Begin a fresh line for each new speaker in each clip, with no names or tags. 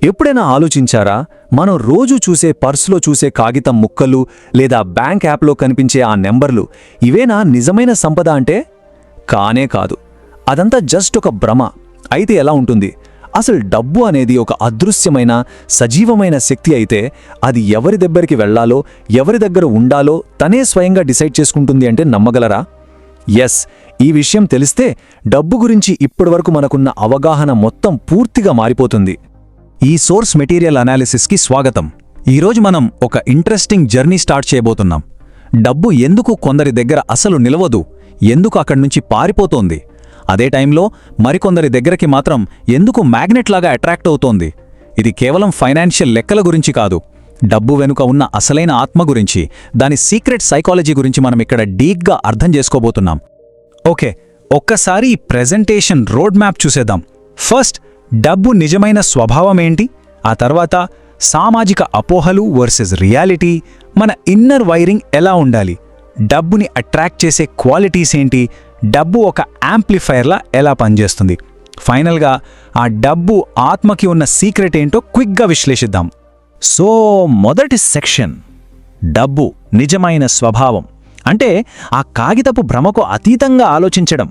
ఎప్పుడైనా ఆలోచించారా, మనం రోజు చూసే పర్సులో చూసే కాగితం ముక్కలు లేదా బ్యాంక్ యాప్లో కనిపించే ఆ నెంబర్లు ఇవేనా నిజమైన సంపద అంటే? కానే కాదు. అదంతా జస్ట్ ఒక భ్రమ. అయితే ఎలా ఉంటుంది? అసలు డబ్బు అనేది ఒక అదృశ్యమైన సజీవమైన శక్తి అయితే అది ఎవరి దగ్గరికి వెళ్లాలో, ఎవరి దగ్గర ఉండాలో తనే స్వయంగా డిసైడ్ చేసుకుంటుంది అంటే నమ్మగలరా? ఎస్, ఈ విషయం తెలిస్తే డబ్బు గురించి ఇప్పటివరకు మనకున్న అవగాహన మొత్తం పూర్తిగా మారిపోతుంది.
ఈ సోర్స్ మెటీరియల్ అనాలిసిస్కి స్వాగతం. ఈరోజు మనం ఒక ఇంట్రెస్టింగ్ జర్నీ స్టార్ట్ చేయబోతున్నాం. డబ్బు ఎందుకు కొందరి దగ్గర అసలు నిలవదు, ఎందుకు అక్కడి నుంచి పారిపోతోంది, అదే టైంలో మరికొందరి దగ్గరికి మాత్రం ఎందుకు మ్యాగ్నెట్ లాగా అట్రాక్ట్ అవుతోంది. ఇది కేవలం ఫైనాన్షియల్ లెక్కల గురించి కాదు, డబ్బు వెనుక ఉన్న అసలైన ఆత్మ గురించి, దాని సీక్రెట్ సైకాలజీ గురించి మనం ఇక్కడ డీప్గా అర్థం చేసుకోబోతున్నాం. ఓకే, ఒక్కసారి ఈ ప్రెజెంటేషన్ రోడ్ మ్యాప్ చూసేద్దాం. ఫస్ట్, డబ్బు నిజమైన స్వభావమేంటి, ఆ తర్వాత సామాజిక అపోహలు వర్సెస్ రియాలిటీ, మన ఇన్నర్ వైరింగ్ ఎలా ఉండాలి, డబ్బుని అట్రాక్ట్ చేసే క్వాలిటీస్ ఏంటి, డబ్బు ఒక యాంప్లిఫైర్లా ఎలా పనిచేస్తుంది, ఫైనల్గా ఆ డబ్బు ఆత్మకి ఉన్న సీక్రెట్ ఏంటో క్విక్గా విశ్లేషిద్దాం. సో మొదటి సెక్షన్, డబ్బు నిజమైన స్వభావం అంటే ఆ కాగితపు భ్రమకు అతీతంగా ఆలోచించడం.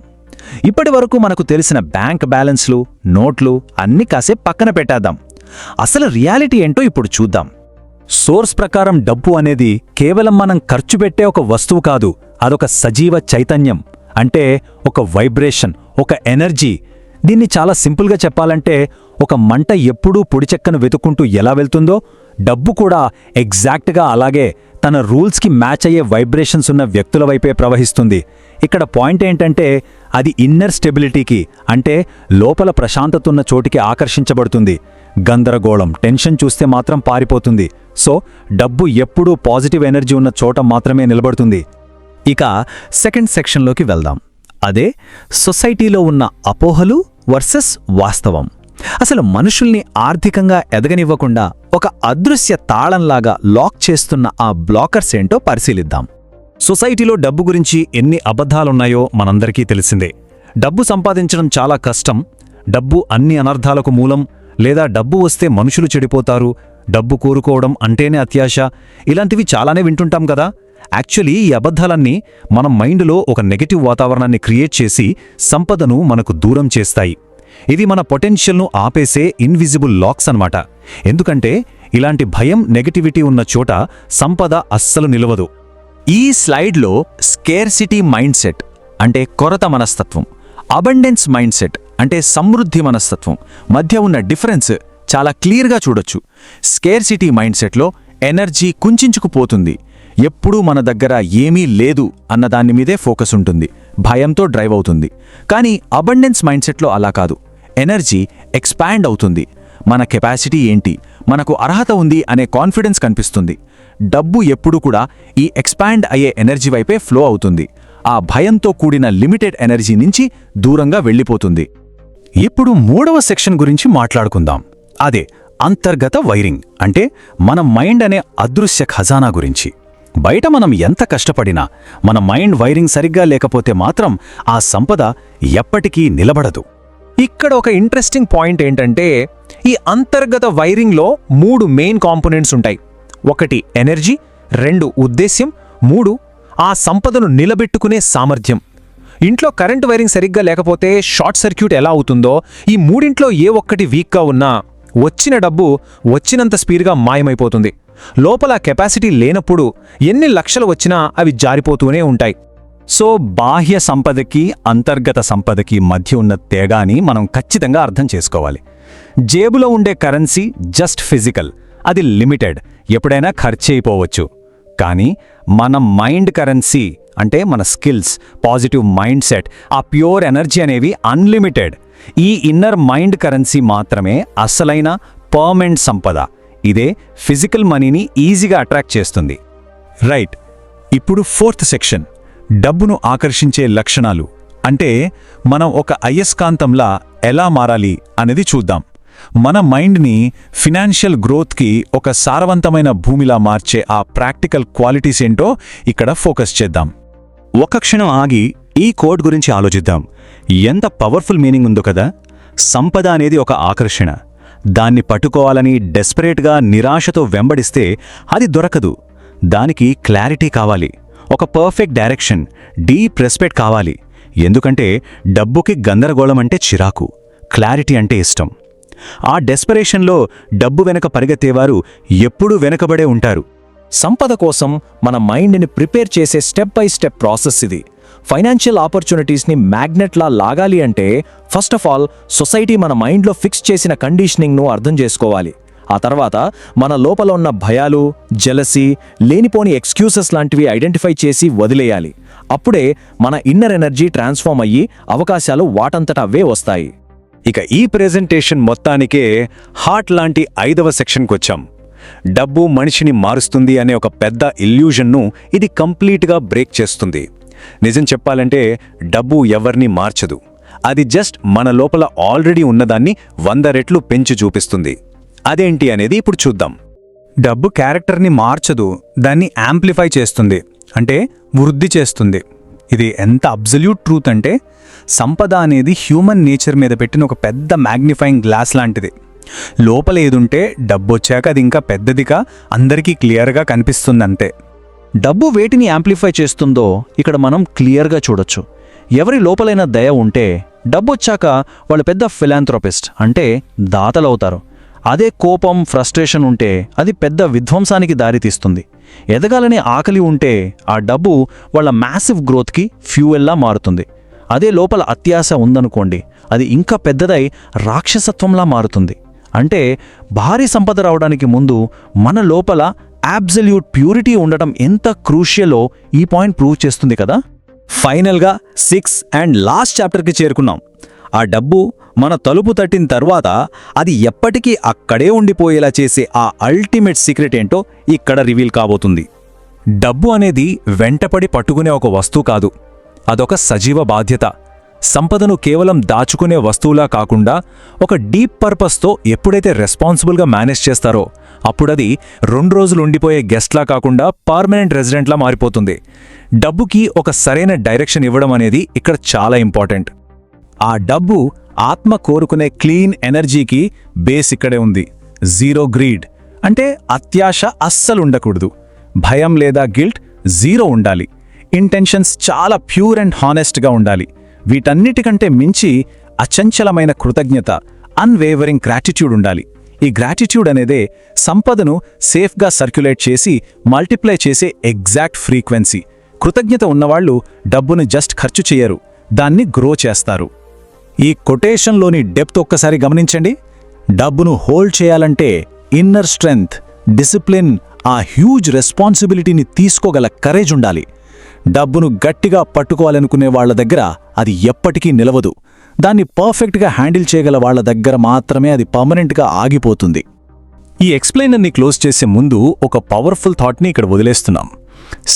ఇప్పటి వరకు మనకు తెలిసిన బ్యాంక్ బ్యాలెన్స్లు, నోట్లు అన్నీ కాసేపు పక్కన పెట్టేద్దాం. అసలు రియాలిటీ ఏంటో ఇప్పుడు చూద్దాం.
సోర్స్ ప్రకారం డబ్బు అనేది కేవలం మనం ఖర్చు పెట్టే ఒక వస్తువు కాదు, అదొక సజీవ చైతన్యం. అంటే ఒక వైబ్రేషన్, ఒక ఎనర్జీ. దీన్ని చాలా సింపుల్గా చెప్పాలంటే ఒక మంట ఎప్పుడూ పొడిచెక్కను వెతుక్కుంటూ ఎలా వెళ్తుందో, డబ్బు కూడా ఎగ్జాక్ట్గా అలాగే తన రూల్స్కి మ్యాచ్ అయ్యే వైబ్రేషన్స్ ఉన్న వ్యక్తుల వైపే ప్రవహిస్తుంది. ఇక్కడ పాయింట్ ఏంటంటే అది ఇన్నర్ స్టెబిలిటీకి, అంటే లోపల ప్రశాంతతున్న చోటికి ఆకర్షించబడుతుంది. గందరగోళం, టెన్షన్ చూస్తే మాత్రం పారిపోతుంది. సో డబ్బు ఎప్పుడూ పాజిటివ్ ఎనర్జీ ఉన్న చోట మాత్రమే నిలబడుతుంది.
ఇక సెకండ్ సెక్షన్లోకి వెళ్దాం. అదే సొసైటీలో ఉన్న అపోహలు వర్సెస్ వాస్తవం. అసలు మనుషుల్ని ఆర్థికంగా ఎదగనివ్వకుండా ఒక అదృశ్య తాళంలాగా లాక్ చేస్తున్న ఆ బ్లాకర్స్ ఏంటో పరిశీలిద్దాం.
సొసైటీలో డబ్బు గురించి ఎన్ని అబద్ధాలున్నాయో మనందరికీ తెలిసిందే. డబ్బు సంపాదించడం చాలా కష్టం, డబ్బు అన్ని అనర్థాలకు మూలం, లేదా డబ్బు వస్తే మనుషులు చెడిపోతారు, డబ్బు కోరుకోవడం అంటేనే అత్యాశ, ఇలాంటివి చాలానే వింటుంటాం కదా. యాక్చువల్లీ ఈ అబద్ధాలన్నీ మన మైండ్లో ఒక నెగటివ్ వాతావరణాన్ని క్రియేట్ చేసి సంపదను మనకు దూరం చేస్తాయి. ఇది మన పొటెన్షియల్ను ఆపేసే ఇన్విజిబుల్ లాక్స్ అన్నమాట. ఎందుకంటే ఇలాంటి భయం, నెగటివిటీ ఉన్న చోట సంపద అస్సలు నిలవదు.
ఈ స్లైడ్లో స్కేర్సిటీ మైండ్ సెట్ అంటే కొరత మనస్తత్వం, అబండెన్స్ మైండ్ సెట్ అంటే సమృద్ధి మనస్తత్వం మధ్య ఉన్న డిఫరెన్స్ చాలా క్లియర్గా చూడొచ్చు. స్కేర్సిటీ మైండ్ సెట్లో ఎనర్జీ కుంచుకుపోతుంది, ఎప్పుడూ మన దగ్గర ఏమీ లేదు అన్న దాని మీదే ఫోకస్ ఉంటుంది, భయంతో డ్రైవ్ అవుతుంది. కానీ అబండెన్స్ మైండ్ సెట్లో అలా కాదు, ఎనర్జీ ఎక్స్పాండ్ అవుతుంది. మన కెపాసిటీ ఏంటి, మనకు అర్హత ఉంది అనే కాన్ఫిడెన్స్ కనిపిస్తుంది. డబ్బు ఎప్పుడూ కూడా ఈ ఎక్స్పాండ్ అయ్యే ఎనర్జీ వైపే ఫ్లో అవుతుంది, ఆ భయంతో కూడిన లిమిటెడ్ ఎనర్జీ నుంచి దూరంగా వెళ్ళిపోతుంది.
ఇప్పుడు మూడవ సెక్షన్ గురించి మాట్లాడుకుందాం. అదే అంతర్గత వైరింగ్ అంటే మన మైండ్ అనే అదృశ్య ఖజానా గురించి. బయట మనం ఎంత కష్టపడినా మన మైండ్ వైరింగ్ సరిగ్గా లేకపోతే మాత్రం ఆ సంపద ఎప్పటికీ నిలబడదు.
ఇక్కడ ఒక ఇంట్రెస్టింగ్ పాయింట్ ఏంటంటే ఈ అంతర్గత వైరింగ్లో 3 మెయిన్ కాంపోనెంట్స్ ఉంటాయి. 1 ఎనర్జీ, 2 ఉద్దేశ్యం, 3 ఆ సంపదను నిలబెట్టుకునే సామర్థ్యం. ఇంట్లో కరెంట్ వైరింగ్ సరిగ్గా లేకపోతే షార్ట్ సర్క్యూట్ ఎలా అవుతుందో ఈ మూడింట్లో ఏ ఒక్కటి వీక్గా ఉన్నా వచ్చిన డబ్బు వచ్చినంత స్పీడ్గా మాయమైపోతుంది. లోపల కెపాసిటీ లేనప్పుడు ఎన్ని లక్షలు వచ్చినా అవి జారిపోతూనే ఉంటాయి.
సో బాహ్య సంపదకి, అంతర్గత సంపదకి మధ్య ఉన్న తేడాని మనం ఖచ్చితంగా అర్థం చేసుకోవాలి. జేబులో ఉండే కరెన్సీ జస్ట్ ఫిజికల్, అది లిమిటెడ్, ఎప్పుడైనా ఖర్చయిపోవచ్చు. కానీ మన మైండ్ కరెన్సీ అంటే మన స్కిల్స్, పాజిటివ్ మైండ్ సెట్, ఆ ప్యూర్ ఎనర్జీ అనేవి అన్లిమిటెడ్. ఈ ఇన్నర్ మైండ్ కరెన్సీ మాత్రమే అసలైన పర్మనెంట్ సంపద. ఇదే ఫిజికల్ మనీని ఈజీగా అట్రాక్ట్ చేస్తుంది. రైట్, ఇప్పుడు 4th సెక్షన్, డబ్బును ఆకర్షించే లక్షణాలు. అంటే మనం ఒక అయస్కాంతంలా ఎలా మారాలి అనేది చూద్దాం. మన మైండ్ని ఫినాన్షియల్ గ్రోత్కి ఒక సారవంతమైన భూమిలా మార్చే ఆ ప్రాక్టికల్ క్వాలిటీస్ ఏంటో ఇక్కడ ఫోకస్ చేద్దాం. ఒక క్షణం ఆగి ఈ కోడ్ గురించి ఆలోచిద్దాం. ఎంత పవర్ఫుల్ మీనింగ్ ఉందో కదా. సంపద అనేది ఒక ఆకర్షణ, దాన్ని పట్టుకోవాలని డెస్పరేట్గా నిరాశతో వెంబడిస్తే అది దొరకదు. దానికి క్లారిటీ కావాలి, ఒక పర్ఫెక్ట్ డైరెక్షన్, డీప్ రెస్పెక్ట్ కావాలి. ఎందుకంటే డబ్బుకి గందరగోళం అంటే చిరాకు, క్లారిటీ అంటే ఇష్టం. ఆ డెస్పరేషన్లో డబ్బు వెనక పరిగెత్తేవారు ఎప్పుడూ వెనకబడే ఉంటారు.
సంపద కోసం మన మైండ్ని ప్రిపేర్ చేసే స్టెప్ బై స్టెప్ ప్రాసెస్ ఇది. ఫైనాన్షియల్ ఆపర్చునిటీస్ని మ్యాగ్నెట్లా లాగాలి అంటే ఫస్ట్ ఆఫ్ ఆల్ సొసైటీ మన మైండ్లో ఫిక్స్ చేసిన కండిషనింగ్ను అర్థం చేసుకోవాలి. ఆ తర్వాత మన లోపల ఉన్న భయాలు, జెలసీ, లేనిపోని ఎక్స్క్యూజెస్ లాంటివి ఐడెంటిఫై చేసి వదిలేయాలి. అప్పుడే మన ఇన్నర్ ఎనర్జీ ట్రాన్స్ఫార్మ్ అయ్యి అవకాశాలు వాటంతట అవే వస్తాయి.
ఇక ఈ ప్రెజెంటేషన్ మొత్తానికే హార్ట్ లాంటి 5వ సెక్షన్కొచ్చాం. డబ్బు మనిషిని మారుస్తుంది అనే ఒక పెద్ద ఇల్యూజన్ను ఇది కంప్లీట్గా బ్రేక్ చేస్తుంది. నిజం చెప్పాలంటే డబ్బు ఎవర్నీ మార్చదు. అది జస్ట్ మన లోపల ఆల్రెడీ ఉన్నదాన్ని 100 రెట్లు పెంచి చూపిస్తుంది. అదేంటి అనేది ఇప్పుడు చూద్దాం.
డబ్బు క్యారెక్టర్ని మార్చదు, దాన్ని యాంప్లిఫై చేస్తుంది, అంటే వృద్ధి చేస్తుంది. ఇది ఎంత అబ్జల్యూట్ ట్రూత్ అంటే సంపద అనేది హ్యూమన్ నేచర్ మీద పెట్టిన ఒక పెద్ద మ్యాగ్నిఫైయింగ్ గ్లాస్ లాంటిది. లోపల ఏదుంటే డబ్బొచ్చాక అది ఇంకా పెద్దదిగా అందరికీ క్లియర్గా కనిపిస్తుందంతే.
డబ్బు వేటిని యాంప్లిఫై చేస్తుందో ఇక్కడ మనం క్లియర్గా చూడొచ్చు. ఎవరి లోపలైన దయ ఉంటే డబ్బొచ్చాక వాళ్ళు పెద్ద ఫిలాంథ్రోపిస్ట్, అంటే దాతలవుతారు. అదే కోపం, ఫ్రస్ట్రేషన్ ఉంటే అది పెద్ద విధ్వంసానికి దారితీస్తుంది. ఎదగాలనే ఆకలి ఉంటే ఆ డబ్బు వాళ్ళ మ్యాసివ్ గ్రోత్కి ఫ్యూయల్లా మారుతుంది. అదే లోపల అత్యాశ ఉందనుకోండి, అది ఇంకా పెద్దదై రాక్షసత్వంలా మారుతుంది. అంటే భారీ సంపద రావడానికి ముందు మన లోపల అబ్సల్యూట్ ప్యూరిటీ ఉండటం ఎంత క్రూషియలో ఈ పాయింట్ ప్రూవ్ చేస్తుంది కదా.
ఫైనల్గా 6 అండ్ లాస్ట్ చాప్టర్కి చేరుకున్నాం. ఆ డబ్బు మన తలుపు తట్టిన తర్వాత అది ఎప్పటికీ అక్కడే ఉండిపోయేలా చేసే ఆ అల్టిమేట్ సీక్రెట్ ఏంటో ఇక్కడ రివీల్ కాబోతుంది.
డబ్బు అనేది వెంటపడి పట్టుకునే ఒక వస్తువు కాదు, అదొక సజీవ బాధ్యత. సంపదను కేవలం దాచుకునే వస్తువులా కాకుండా ఒక డీప్ పర్పస్తో ఎప్పుడైతే రెస్పాన్సిబుల్గా మేనేజ్ చేస్తారో అప్పుడది 2 రోజులు ఉండిపోయే గెస్ట్లా కాకుండా పర్మనెంట్ రెసిడెంట్లా మారిపోతుంది. డబ్బుకి ఒక సరైన డైరెక్షన్ ఇవ్వడం అనేది ఇక్కడ చాలా ఇంపార్టెంట్.
ఆ డబ్బు ఆత్మ కోరుకునే క్లీన్ ఎనర్జీకి బేస్ ఇక్కడే ఉంది. జీరో గ్రీడ్, అంటే అత్యాశ అస్సలుండకూడదు. భయం లేదా గిల్ట్ జీరో ఉండాలి. ఇంటెన్షన్స్ చాలా ప్యూర్ అండ్ హానెస్ట్గా ఉండాలి. వీటన్నిటికంటే మించి అచంచలమైన కృతజ్ఞత, అన్వేవరింగ్ గ్రాటిట్యూడ్ ఉండాలి. ఈ గ్రాటిట్యూడ్ అనేదే సంపదను సేఫ్గా సర్క్యులేట్ చేసి మల్టిప్లై చేసే ఎగ్జాక్ట్ ఫ్రీక్వెన్సీ. కృతజ్ఞత ఉన్నవాళ్లు డబ్బును జస్ట్ ఖర్చు చేయరు, దాన్ని గ్రో చేస్తారు. ఈ కొటేషన్లోని డెప్త్ ఒక్కసారి గమనించండి. డబ్బును హోల్డ్ చేయాలంటే ఇన్నర్ స్ట్రెంగ్త్, డిసిప్లిన్, ఆ హ్యూజ్ రెస్పాన్సిబిలిటీని తీసుకోగల కరేజ్ ఉండాలి. డబ్బును గట్టిగా పట్టుకోవాలనుకునే వాళ్ల దగ్గర అది ఎప్పటికీ నిలవదు. దాన్ని పర్ఫెక్ట్గా హ్యాండిల్ చేయగల వాళ్ల దగ్గర మాత్రమే అది పర్మనెంట్గా ఆగిపోతుంది.
ఈ ఎక్స్ప్లెయినర్ని క్లోజ్ చేసే ముందు ఒక పవర్ఫుల్ థాట్ని ఇక్కడ వదిలేస్తున్నాం.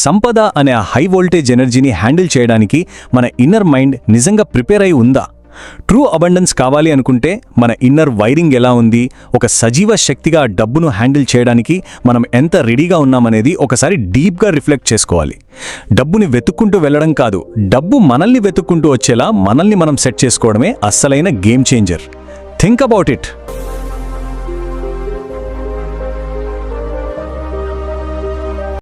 సంపద అనే ఆ హై వోల్టేజ్ ఎనర్జీని హ్యాండిల్ చేయడానికి మన ఇన్నర్ మైండ్ నిజంగా ప్రిపేర్ అయి ఉందా? ట్రూ అబండెన్స్ కావాలి అనుకుంటే మన ఇన్నర్ వైరింగ్ ఎలా ఉంది, ఒక సజీవ శక్తిగా డబ్బును హ్యాండిల్ చేయడానికి మనం ఎంత రెడీగా ఉన్నామనేది ఒకసారి డీప్గా రిఫ్లెక్ట్ చేసుకోవాలి. డబ్బుని వెతుక్కుంటూ వెళ్ళడం కాదు, డబ్బు మనల్ని వెతుక్కుంటూ వచ్చేలా మనల్ని మనం సెట్ చేసుకోవడమే అస్సలైన game changer. Think about it.